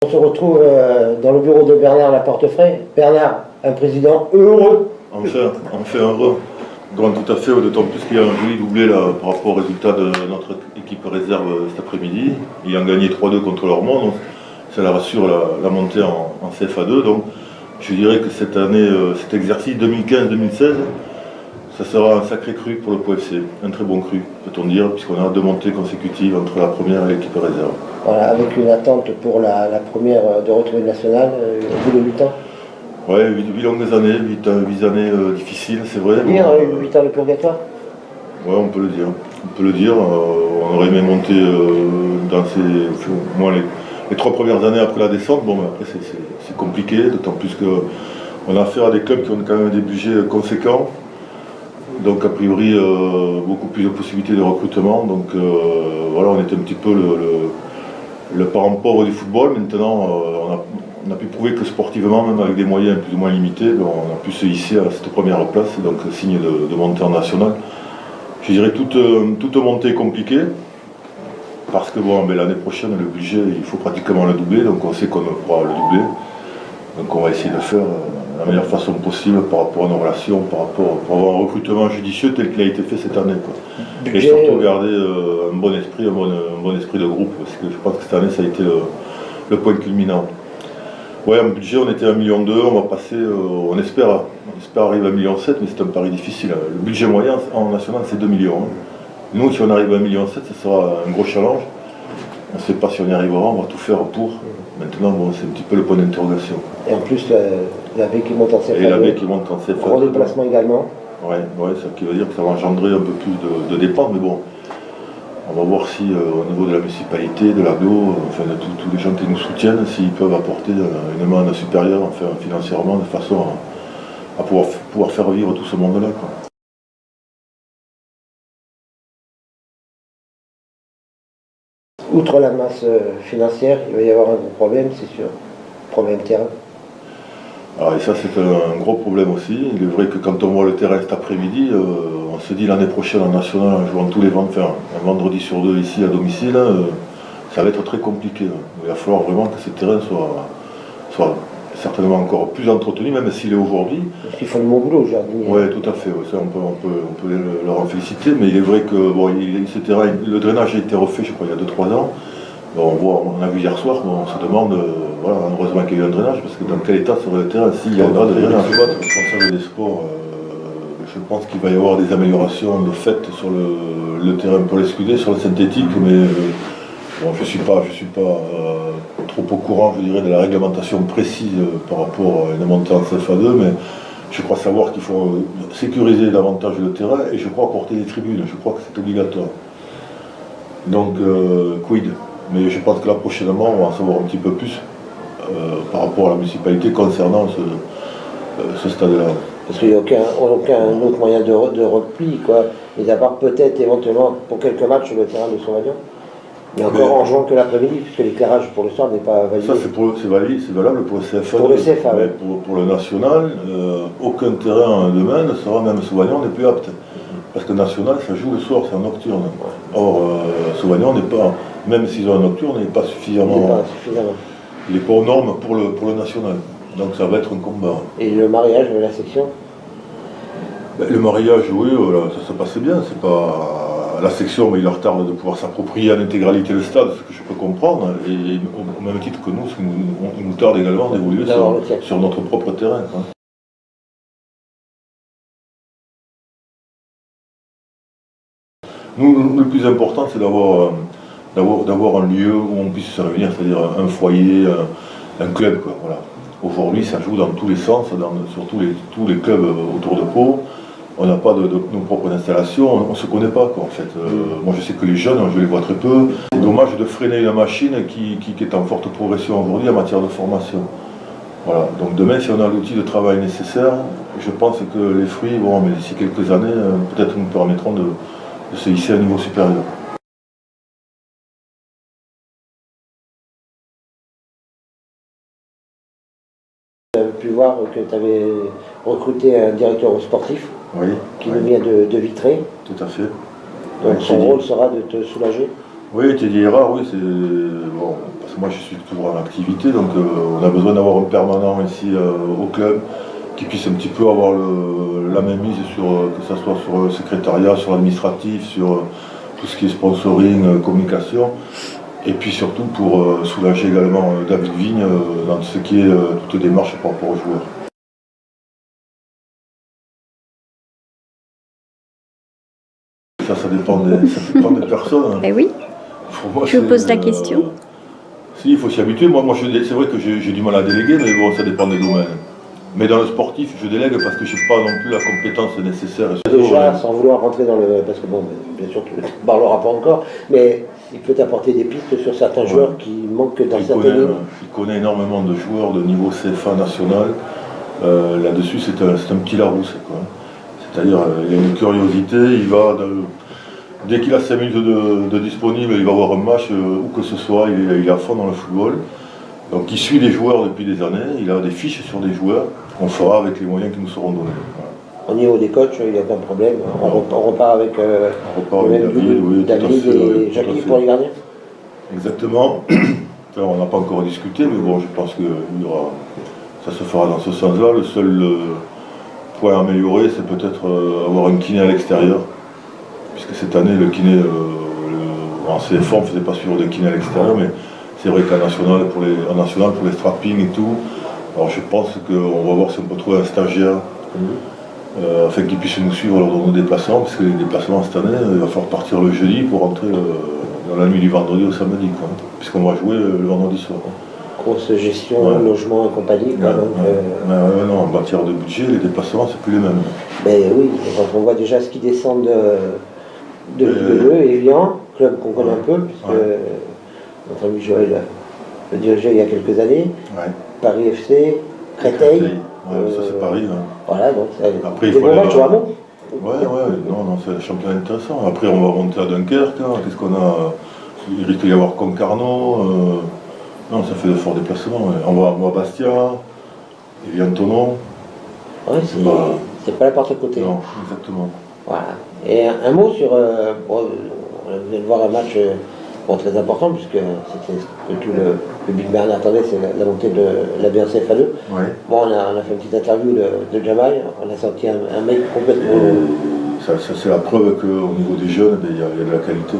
On se retrouve dans le bureau de Bernard Laportefray. Bernard, un président heureux. Enfin heureux. Donc tout à fait, d'autant plus qu'il y a un joli doublé là, par rapport au résultat de notre équipe réserve cet après-midi. Ils ont gagné 3-2 contre Lormont, donc ça leur assure la montée en CFA2. Donc je dirais que cette année, cet exercice 2015-2016, ça sera un sacré cru pour le POFC, un très bon cru, peut-on dire, puisqu'on a 2 montées consécutives entre la première et l'équipe réserve. Voilà, avec une attente pour la première de retour nationale au bout de 8 ans. Oui, 8 longues années, 8 années difficiles, c'est vrai. On peut dire 8 ans de purgatoire. Oui, on peut le dire. On peut le dire. On aurait aimé monter dans les 3 premières années après la descente. Bon, mais après, c'est compliqué, d'autant plus qu'on a affaire à des clubs qui ont quand même des budgets conséquents. Donc, a priori, beaucoup plus de possibilités de recrutement. Donc, voilà, on était un petit peu le parent pauvre du football. Maintenant, on a pu prouver que sportivement, même avec des moyens plus ou moins limités, on a pu se hisser à cette première place, donc signe de montée en nationale. Je dirais toute montée compliquée, parce que bon, l'année prochaine, le budget, il faut pratiquement le doubler, donc on sait qu'on pourra le doubler. Donc on va essayer de le faire de la meilleure façon possible par rapport à nos relations, pour avoir un recrutement judicieux tel qu'il a été fait cette année. Et surtout garder un bon esprit de groupe, parce que je pense que cette année, ça a été le point culminant. Ouais, en budget, on était à 1,2 million, on va passer, on espère arriver à 1,7 million, mais c'est un pari difficile. Le budget moyen en national, c'est 2 millions. Nous, si on arrive à 1,7 million, ça sera un gros challenge. On ne sait pas si on y arrivera, on va tout faire pour. Maintenant, bon, c'est un petit peu le point d'interrogation. Et en plus, la baie qui monte en CFA2. Et la baie qui monte en CFA2. Gros déplacement également. Ouais, ça qui veut dire que ça va engendrer un peu plus de dépenses, mais bon. On va voir si au niveau de la municipalité, de l'aglo, enfin de tous les gens qui nous soutiennent, s'ils peuvent apporter une main supérieure enfin, financièrement, de façon à pouvoir faire vivre tout ce monde-là. Outre la masse financière, il va y avoir un gros problème, c'est sûr. Problème terrain. Alors, et ça, c'est un gros problème aussi. Il est vrai que quand on voit le terrain cet après-midi, on se dit l'année prochaine en national, en jouant tous les un vendredi sur 2 ici à domicile, ça va être très compliqué. Il va falloir vraiment que ce terrain soit certainement encore plus entretenu, même s'il est aujourd'hui. Parce qu'il faut le bon boulot aujourd'hui. Oui, tout à fait. Ouais, ça, on peut leur en féliciter, mais il est vrai que bon, ce terrain, le drainage a été refait, je crois, il y a 2-3 ans. On a vu hier soir, on se demande, voilà, heureusement qu'il y a eu un drainage, parce que dans quel état serait le terrain s'il y a un drainage. Responsable des sports, je pense qu'il va y avoir des améliorations de fait sur le terrain pour l'excluder, sur le synthétique, mais bon, je ne suis pas trop au courant, je dirais, de la réglementation précise par rapport à une montée en CFA2, mais je crois savoir qu'il faut sécuriser davantage le terrain et je crois apporter des tribunes, je crois que c'est obligatoire. Donc, quid? Mais je pense que là, prochainement, on va en savoir un petit peu plus par rapport à la municipalité concernant ce stade-là. Parce qu'il n'y a aucun autre moyen de repli, quoi. Mis à part peut-être éventuellement pour quelques matchs sur le terrain de Sauvagnon. Mais encore en jouant que l'après-midi, puisque l'éclairage pour le soir n'est pas validé. Ça, c'est valable pour le CFA. Pour le CFA, ouais. Pour le national, aucun terrain demain ne sera, même Sauvagnon n'est plus apte. Parce que national, ça joue le soir, c'est en nocturne. Or, Sauvagnon n'est pas, même s'ils ont un nocturne, il n'est pas suffisamment. Il n'est pas aux normes pour le national. Donc ça va être un combat. Et le mariage de la section? Le mariage, oui, ça se passait bien. C'est pas la section, mais il leur tarde de pouvoir s'approprier en intégralité le stade, ce que je peux comprendre. Et au même titre que nous, il nous tarde également d'évoluer sur notre propre terrain. Nous, le plus important, c'est d'avoir un lieu où on puisse se réunir, c'est-à-dire un foyer, un club. Voilà. Aujourd'hui, ça joue dans tous les sens, sur tous les clubs autour de Pau. On n'a pas de nos propres installations, on ne se connaît pas. En fait. Moi, je sais que les jeunes, je les vois très peu. C'est dommage de freiner une machine qui est en forte progression aujourd'hui en matière de formation. Voilà. Donc demain, si on a l'outil de travail nécessaire, je pense que les fruits, mais d'ici quelques années, peut-être nous permettront de se hisser à un niveau supérieur. Tu as pu voir que tu avais recruté un directeur sportif qui nous vient de Vitré. Tout à fait. Donc son rôle sera de te soulager? Oui, Teddy Erard, oui, c'est bon, parce que moi je suis toujours en activité, donc on a besoin d'avoir un permanent ici au club qui puisse un petit peu avoir la même mise sur, que ce soit sur le secrétariat, sur l'administratif, sur tout ce qui est sponsoring, communication, et puis surtout pour soulager également David Vigne dans ce qui est toute démarche par rapport aux joueurs. Ça dépend des personnes. Hein. Eh oui, Moi, je vous pose la question. Si, il faut s'y habituer. Moi c'est vrai que j'ai du mal à déléguer, mais bon, ça dépend des domaines. Mais dans le sportif, je délègue parce que je n'ai pas non plus la compétence nécessaire. Déjà, sans vouloir rentrer dans le... Parce que bon, bien sûr, tu ne parleras pas encore, mais il peut t'apporter des pistes sur certains joueurs qui manquent dans certaines lignes. Il connaît énormément de joueurs de niveau CFA national. Là-dessus, c'est un petit Larousse. C'est-à-dire, il a une curiosité, il va... Dès qu'il a 5 minutes de disponible, il va voir un match, où que ce soit, il est à fond dans le football. Donc il suit des joueurs depuis des années, il a des fiches sur des joueurs, on fera avec les moyens qui nous seront donnés. Voilà. Au niveau des coachs, il n'y a pas de problème. On repart avec David et Jackie pour les gardiens. Exactement. Alors, on n'a pas encore discuté, mais bon, je pense que ça se fera dans ce sens-là. Le seul point à améliorer, c'est peut-être avoir un kiné à l'extérieur. Puisque cette année, le kiné, en CFA, on ne faisait pas suivre de kiné à l'extérieur, mais c'est vrai qu'en national, pour les strappings et tout, alors je pense qu'on va voir si on peut trouver un stagiaire afin qu'il puisse nous suivre lors de nos déplacements, parce que les déplacements cette année, il va falloir partir le jeudi pour rentrer dans la nuit du vendredi au samedi, puisqu'on va jouer le vendredi soir. Grosse gestion, logement et compagnie. Non, en matière de budget, les déplacements, c'est plus les mêmes. Mais oui, quand on voit déjà ce qui descend de Ligue 2 et Evian, club qu'on connaît un peu, puisque notre ami Joël le dirigeait il y a quelques années, Paris FC, Créteil. Ça c'est Paris. Voilà, donc après, des bons matchs au Hamon. Non, c'est un championnat intéressant. Après, on va monter à Dunkerque, qu'est-ce qu'on a? Il risque d'y avoir Concarneau. Non, ça fait de forts déplacements. On va à Bastia, Evian Tonon. Ouais, c'est pas la porte à côté. Non, exactement. Voilà. Et un mot sur. On vient de voir un match très important, puisque c'était ce que tout le public Bernard attendait, c'est la montée de la BNCFA2. Ouais. Bon, on a fait une petite interview de Jamal, on a sorti un mec complètement. Ça c'est la preuve qu'au niveau des jeunes, il y a de la qualité.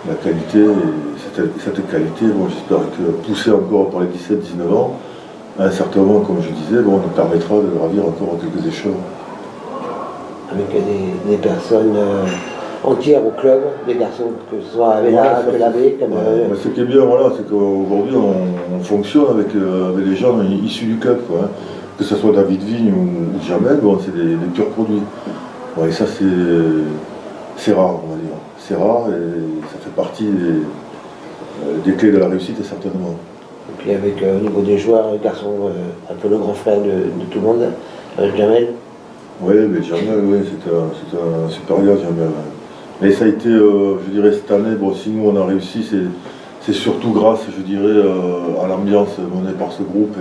La qualité, et cette qualité, bon, j'espère que poussée encore par les 17-19 ans, à un certain moment, comme je disais, bon, nous permettra de gravir encore quelques échelons. Avec des personnes entières au club, des garçons que ce soit Avella, que l'abbé. Ce qui est bien, c'est qu'aujourd'hui on fonctionne avec des gens issus du club, que ce soit David Vigne ou Jamel, c'est des purs produits. Et ça c'est rare, on va dire. C'est rare et ça fait partie des clés de la réussite, certainement. Et puis avec au niveau des joueurs, garçon, un peu le grand frère de tout le monde, Jamel. Oui, mais Jamel, c'est un supérieur, Jamel. Mais ça a été, je dirais, cette année, si nous on a réussi, c'est surtout grâce, je dirais, à l'ambiance menée par ce groupe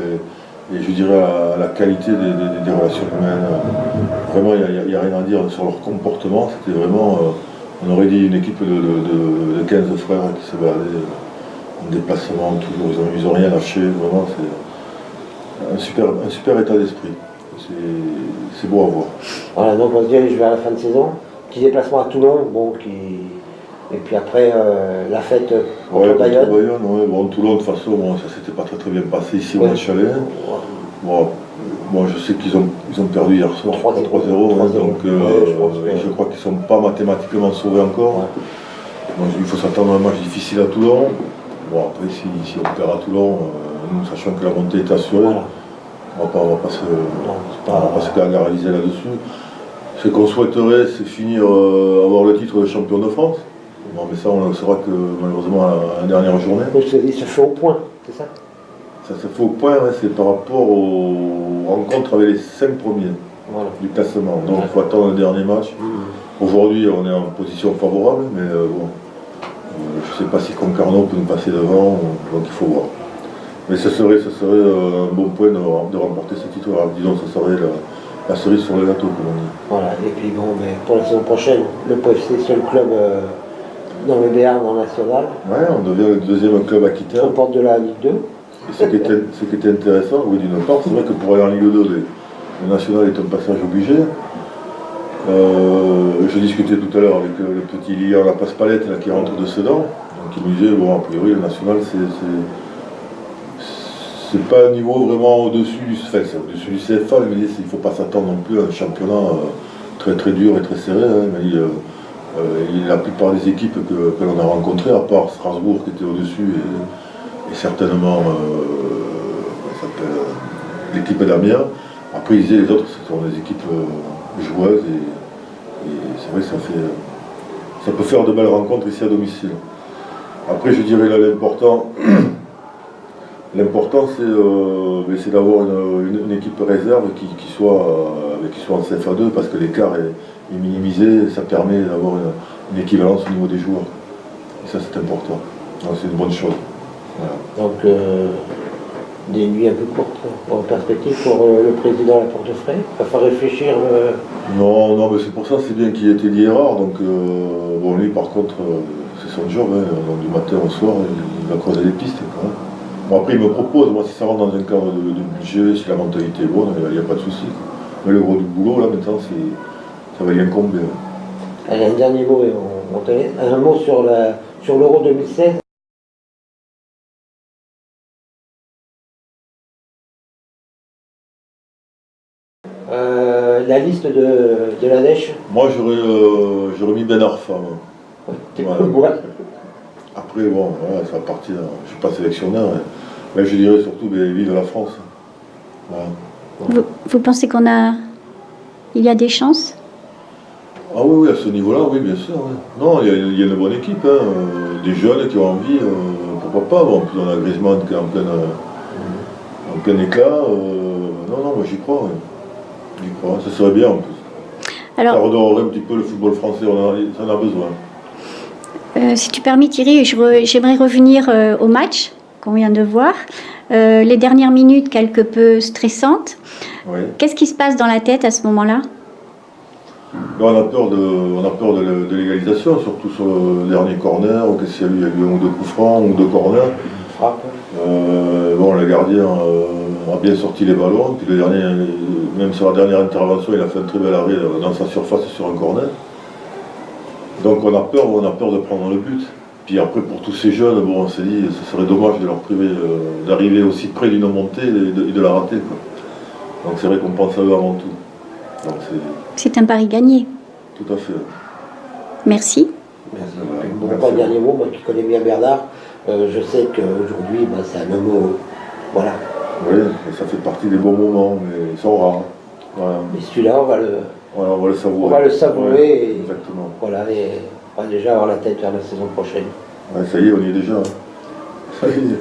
et je dirais à la qualité des relations humaines. Vraiment, il n'y a rien à dire sur leur comportement. C'était vraiment, on aurait dit une équipe de 15 frères qui se baladaient en déplacement, toujours, ils n'ont rien lâché. Vraiment, c'est un super état d'esprit. C'est beau à voir. Voilà, donc on se dirige vers la fin de saison. Petit déplacement à Toulon, et puis après la fête contre Bayonne. Toulon, de toute façon, ça s'était pas très bien passé ici au match aller. Je sais qu'ils ont perdu hier soir 3-0, donc je crois qu'ils ne sont pas mathématiquement sauvés encore. Il faut s'attendre à un match difficile à Toulon. Après, si on perd à Toulon, nous sachant que la montée est assurée, on ne va pas se gargariser là-dessus. Ce qu'on souhaiterait, c'est finir, avoir le titre de champion de France. Mais ça, on ne le saura que malheureusement à la dernière journée. Il se fait au point, c'est ça? Ça se fait au point, c'est par rapport aux rencontres avec les 5 premiers du classement. Donc il faut attendre le dernier match. Aujourd'hui, on est en position favorable, mais je ne sais pas si Concarneau peut nous passer devant, donc il faut voir. Mais ce serait un bon point de remporter ce titre-là. Disons, ce serait la cerise sur le gâteau, comme on dit. Voilà, et puis mais pour la saison prochaine, le PFC, c'est le club dans le Béarn en national. Ouais, on devient le deuxième club aquitain. Aux portes de la Ligue 2. Et ce qui était intéressant, oui, d'une part, c'est vrai que pour aller en Ligue 2, le national est un passage obligé. Je discutais tout à l'heure avec le petit Lian La Passe-Palette là, qui rentre de Sedan. Donc il me disait, bon, a priori, le national, c'est pas un niveau vraiment au-dessus c'est au-dessus du CFA. Il me dit, il ne faut pas s'attendre non plus à un championnat très très dur et très serré. Hein. Il m'a dit, la plupart des équipes que l'on a rencontrées, à part Strasbourg qui était au-dessus, et certainement l'équipe d'Amiens, après ils disaient les autres, ce sont des équipes joueuses, et c'est vrai que ça peut faire de belles rencontres ici à domicile. Après je dirais là l'important c'est d'avoir une équipe réserve qui soit en CFA2 parce que l'écart est minimisé, ça permet d'avoir une équivalence au niveau des joueurs. Et ça c'est important. Donc c'est une bonne chose. Voilà. Donc des nuits un peu courtes en perspective pour le président à la Portefrais. Il va falloir réfléchir. Non, mais c'est pour ça c'est bien qu'il ait été dit rare. Donc bon lui par contre c'est son job, hein, donc du matin au soir il va creuser les pistes. Quoi. Bon, après il me propose, moi si ça rentre dans un cadre de budget, si la mentalité est bonne, il n'y a pas de souci. Mais le gros du boulot là maintenant ça va y incomber. Allez, un dernier mot et on te laisse. Un mot sur l'Euro 2016. La liste de la Dèche. Moi j'aurais mis Ben Arfa. Voilà. Après bon, voilà, ça va partir, je ne suis pas sélectionneur, mais je dirais surtout vive la France. Voilà. Vous pensez il y a des chances? Ah oui, à ce niveau-là, oui, bien sûr. Oui. Non, il y a une bonne équipe, hein, des jeunes qui ont envie, pourquoi pas. Bon, puis on a Griezmann qui est en plein éclat. Non, moi j'y crois. Oui. J'y crois, ça serait bien en plus. Alors, ça redorerait un petit peu le football français, ça en a besoin. Si tu permets Thierry, j'aimerais revenir au match qu'on vient de voir. Les dernières minutes quelque peu stressantes. Oui. Qu'est-ce qui se passe dans la tête à ce moment-là? On a peur de l'égalisation, surtout sur le dernier corner, ou qu'il y a eu un ou deux coups francs, un ou deux corners. Bon, le gardien a bien sorti les ballons, puis le dernier, même sur la dernière intervention, il a fait un très bel arrêt dans sa surface sur un corner. Donc on a peur de prendre le but. Puis après pour tous ces jeunes, bon, on s'est dit ce serait dommage de leur priver d'arriver aussi près d'une montée et de la rater. Quoi. Donc c'est vrai qu'on pense à eux avant tout. Donc c'est un pari gagné. Tout à fait. Merci. Merci. Bon, dernier mot, moi qui connais bien Bernard, je sais qu'aujourd'hui c'est un homme, voilà. Oui, ça fait partie des bons moments, mais ils sont rares. Voilà. Mais celui-là, on va le savourer. On va le savourer. Ouais, et, exactement. Voilà, et on va déjà avoir la tête vers la saison prochaine. Ouais, ça y est, on y est déjà. Ça y est.